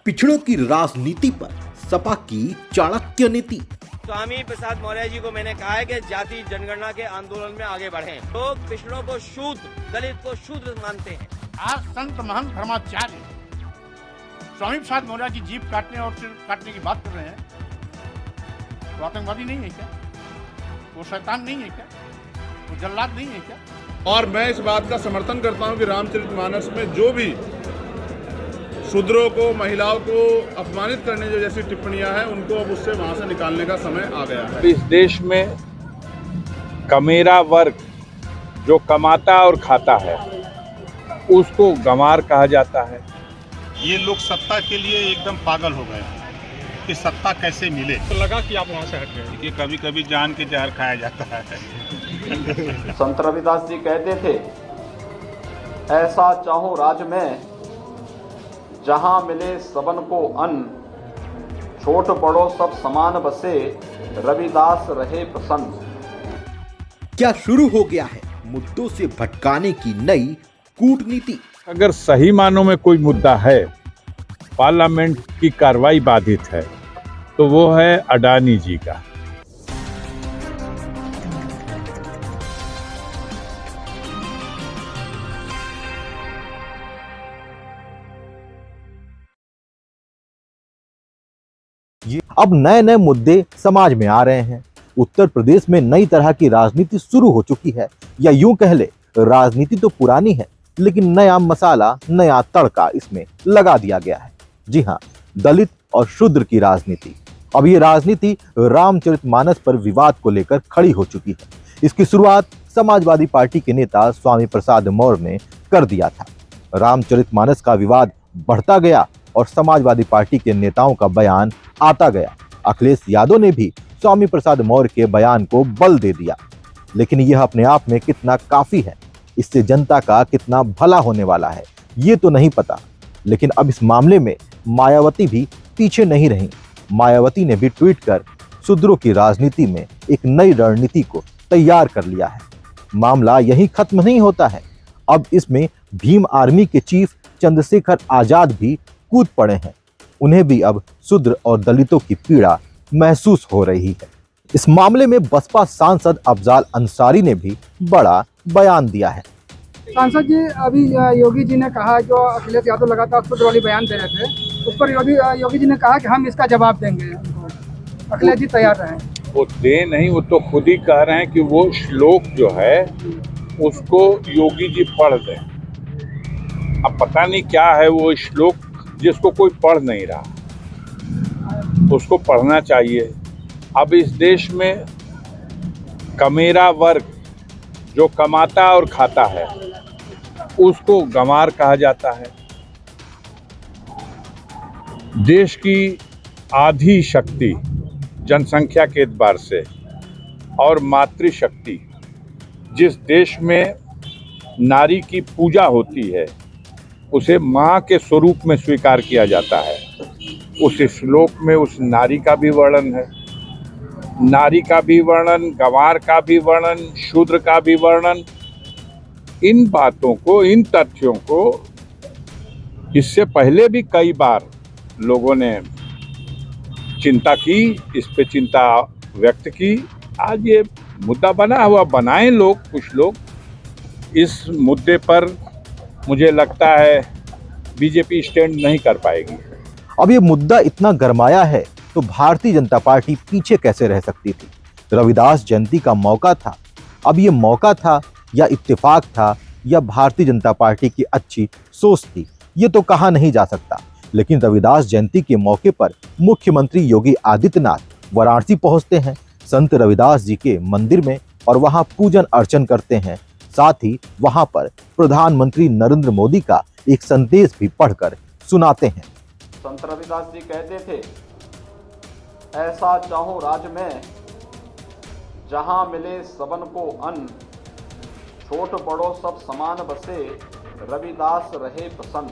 पिछड़ों की राजनीति पर सपा की चाणक्य नीति। स्वामी प्रसाद मौर्य जी को मैंने कहा है कि जाति जनगणना के आंदोलन में आगे बढ़ें। लोग पिछड़ों को शूद्र, दलित को शूद्र मानते हैं। आज संत महंत धर्माचार्य स्वामी प्रसाद मौर्य की जीभ काटने और सिर काटने की बात कर रहे हैं, वो आतंकवादी नहीं है क्या? वो शैतान नहीं है क्या? वो जल्लाद नहीं है क्या? और मैं इस बात का समर्थन करता हूं कि रामचरितमानस में जो भी शूद्रों को, महिलाओं को अपमानित करने जो जैसी टिप्पणियां हैं, उनको अब उससे वहां से निकालने का समय आ गया है। इस देश में कमेरा वर्ग जो कमाता और खाता है उसको गंवार कहा जाता है। ये लोग सत्ता के लिए एकदम पागल हो गए हैं कि सत्ता कैसे मिले। तो लगा कि आप वहां से हट गए। कि कभी कभी जान के जहर खाया जाता है। संत रविदास जी कहते थे, ऐसा चाहूं राज में जहां मिले सबन को अन्न, छोट बड़ो सब समान बसे, रविदास रहे प्रसन्न। क्या शुरू हो गया है मुद्दों से भटकाने की नई कूटनीति? अगर सही मानों में कोई मुद्दा है, पार्लियामेंट की कार्रवाई बाधित है, तो वो है अडानी जी का। अब नए नए मुद्दे समाज में आ रहे हैं। उत्तर प्रदेश में नई तरह की राजनीति शुरू हो चुकी है, या यूं कह ले, राजनीति तो पुरानी है लेकिन नया मसाला, नया तड़का इसमें लगा दिया गया है। जी हां, दलित और शूद्र की राजनीति। अब ये राजनीति रामचरितमानस पर विवाद को लेकर खड़ी हो चुकी है। इसकी शुरुआत समाजवादी पार्टी के नेता स्वामी प्रसाद मौर्य ने कर दिया था। रामचरितमानस का विवाद बढ़ता गया और समाजवादी पार्टी के नेताओं का बयान आता गया। अखिलेश यादव ने भी स्वामी प्रसाद मौर्य के बयान को बल दे दिया। लेकिन यह अपने आप में कितना काफी है, इससे जनता का कितना भला होने वाला है, ये तो नहीं पता। लेकिन अब इस मामले में मायावती भी पीछे नहीं रही। मायावती ने भी ट्वीट कर शूद्रों की राजनीति में एक नई रणनीति को तैयार कर लिया है। मामला यहीं खत्म नहीं होता है। अब इसमें भीम आर्मी के चीफ चंद्रशेखर आजाद भी कूद पड़े हैं। उन्हें भी अब शूद्र और दलितों की पीड़ा महसूस हो रही है। इस मामले में बसपा सांसद अफजाल अंसारी ने भी बड़ा बयान दिया है। सांसद जी, अभी योगी जी ने कहा, जो अखिलेश यादव लगातार शूद्र वाली बयान दे रहे थे, उस पर योगी जी ने कहा कि हम इसका जवाब देंगे। अखिलेश जी तैयार रहें। वो दे नहीं, वो तो खुद ही कह रहे हैं कि वो श्लोक जो है उसको योगी जी पढ़ दें। अब पता नहीं क्या है वो श्लोक जिसको कोई पढ़ नहीं रहा, उसको पढ़ना चाहिए। अब इस देश में कमेरा वर्ग जो कमाता और खाता है उसको गंवार कहा जाता है। देश की आधी शक्ति जनसंख्या के एतबार से और मातृशक्ति, जिस देश में नारी की पूजा होती है उसे माँ के स्वरूप में स्वीकार किया जाता है। उस श्लोक में उस नारी का भी वर्णन है, नारी का भी वर्णन, गंवार का भी वर्णन, शूद्र का भी वर्णन। इन बातों को, इन तथ्यों को इससे पहले भी कई बार लोगों ने चिंता की, इस पे चिंता व्यक्त की। आज ये मुद्दा बना हुआ, बनाए लोग, कुछ लोग। इस मुद्दे पर मुझे लगता है बीजेपी स्टैंड नहीं कर पाएगी। अब ये मुद्दा इतना गरमाया है तो भारतीय जनता पार्टी पीछे कैसे रह सकती थी? रविदास जयंती का मौका था। अब ये मौका था या इत्तेफाक था या भारतीय जनता पार्टी की अच्छी सोच थी, ये तो कहा नहीं जा सकता। लेकिन रविदास जयंती के मौके पर मुख्यमंत्री योगी आदित्यनाथ वाराणसी पहुंचते हैं, संत रविदास जी के मंदिर में, और वहां पूजन अर्चन करते हैं। साथ ही वहां पर प्रधानमंत्री नरेंद्र मोदी का एक संदेश भी पढ़कर सुनाते हैं। संत रविदास जी कहते थे, ऐसा चाहूं राज में जहां मिले सबन को अन्न, छोट बड़ो सब समान बसे, रविदास रहे प्रसन्न।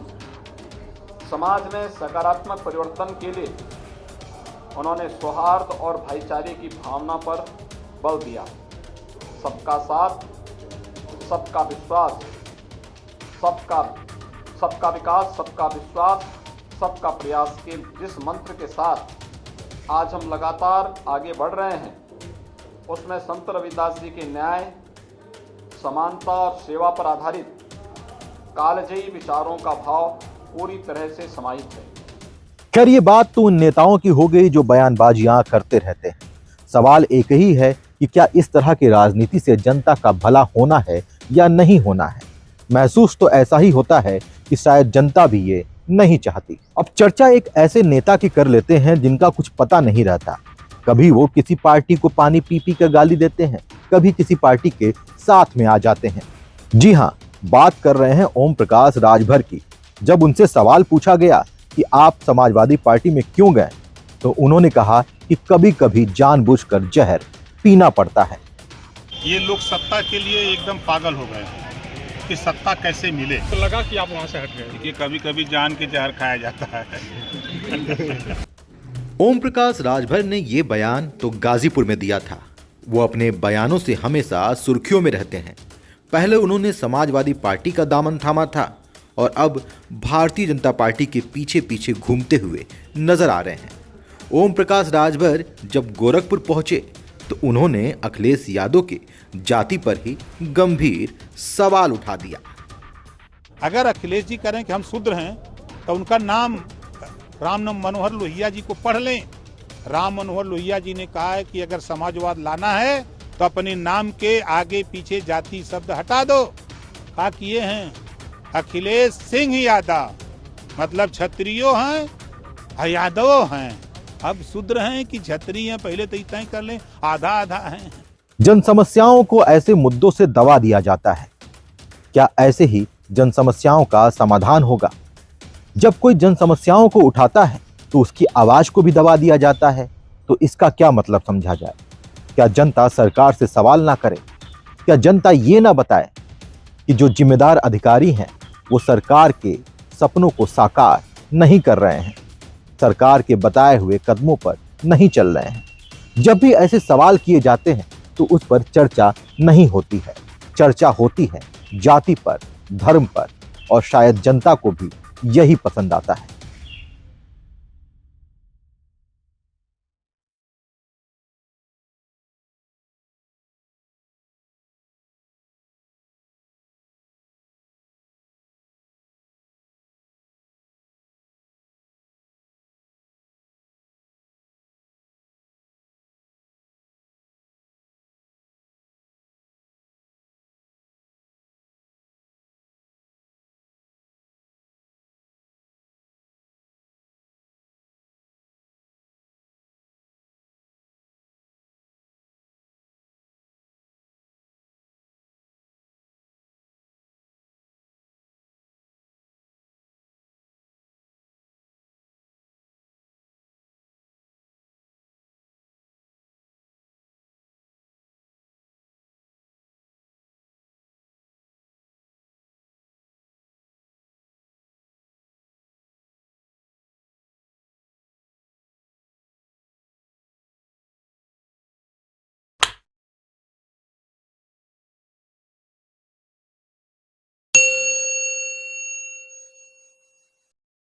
समाज में सकारात्मक परिवर्तन के लिए उन्होंने सौहार्द और भाईचारे की भावना पर बल दिया। सबका साथ, सबका विश्वास, सबका विकास, सबका विश्वास, सबका प्रयास के जिस मंत्र के साथ आज हम लगातार आगे बढ़ रहे हैं, उसमें संत रविदास जी के न्याय, समानता और सेवा पर आधारित कालजयी विचारों का भाव पूरी तरह से समाहित है। खैर ये बात तो उन नेताओं की हो गई जो बयानबाजियां करते रहते हैं। सवाल एक ही है कि क्या इस तरह की राजनीति से जनता का भला होना है या नहीं होना है। महसूस तो ऐसा ही होता है कि शायद जनता भी ये नहीं चाहती। अब चर्चा एक ऐसे नेता की कर लेते हैं जिनका कुछ पता नहीं रहता। कभी वो किसी पार्टी को पानी पी पी कर गाली देते हैं, कभी किसी पार्टी के साथ में आ जाते हैं। जी हाँ, बात कर रहे हैं ओम प्रकाश राजभर की। जब उनसे सवाल पूछा गया कि आप समाजवादी पार्टी में क्यों गए, तो उन्होंने कहा कि कभी कभी जानबूझकर जहर पीना पड़ता है। ये लोग सत्ता के लिए एकदम पागल हो गए कि सत्ता कैसे मिले। तो लगा कि आप वहां से हट गए। ये कभी कभी जान के जहर खाया जाता है। ओम प्रकाश राजभर ने ये बयान तो गाजीपुर में दिया था। वो अपने बयानों से हमेशा सुर्खियों में रहते हैं। पहले उन्होंने समाजवादी पार्टी का दामन थामा था और अब भारतीय जनता पार्टी के पीछे पीछे घूमते हुए नजर आ रहे हैं। ओम प्रकाश राजभर जब गोरखपुर पहुंचे तो उन्होंने अखिलेश यादव के जाति पर ही गंभीर सवाल उठा दिया। अगर अखिलेश जी करें कि हम शूद्र हैं तो उनका नाम राम मनोहर लोहिया जी को पढ़ लें। राम मनोहर लोहिया जी ने कहा है कि अगर समाजवाद लाना है तो अपने नाम के आगे पीछे जाति शब्द हटा दो। कहा किए हैं अखिलेश सिंह यादव, मतलब क्षत्रियो हैं यादव हैं। अब शूद्र हैं कि क्षत्रिय हैं पहले तो तय कर लें, आधा आधा हैं। जन समस्याओं को ऐसे मुद्दों से दबा दिया जाता है। क्या ऐसे ही जन समस्याओं का समाधान होगा? जब कोई जन समस्याओं को उठाता है तो उसकी आवाज को भी दबा दिया जाता है। तो इसका क्या मतलब समझा जाए? क्या जनता सरकार से सवाल ना करे? क्या जनता ये ना बताए कि जो जिम्मेदार अधिकारी हैं वो सरकार के सपनों को साकार नहीं कर रहे हैं, सरकार के बताए हुए कदमों पर नहीं चल रहे हैं? जब भी ऐसे सवाल किए जाते हैं तो उस पर चर्चा नहीं होती है। चर्चा होती है जाति पर, धर्म पर, और शायद जनता को भी यही पसंद आता है।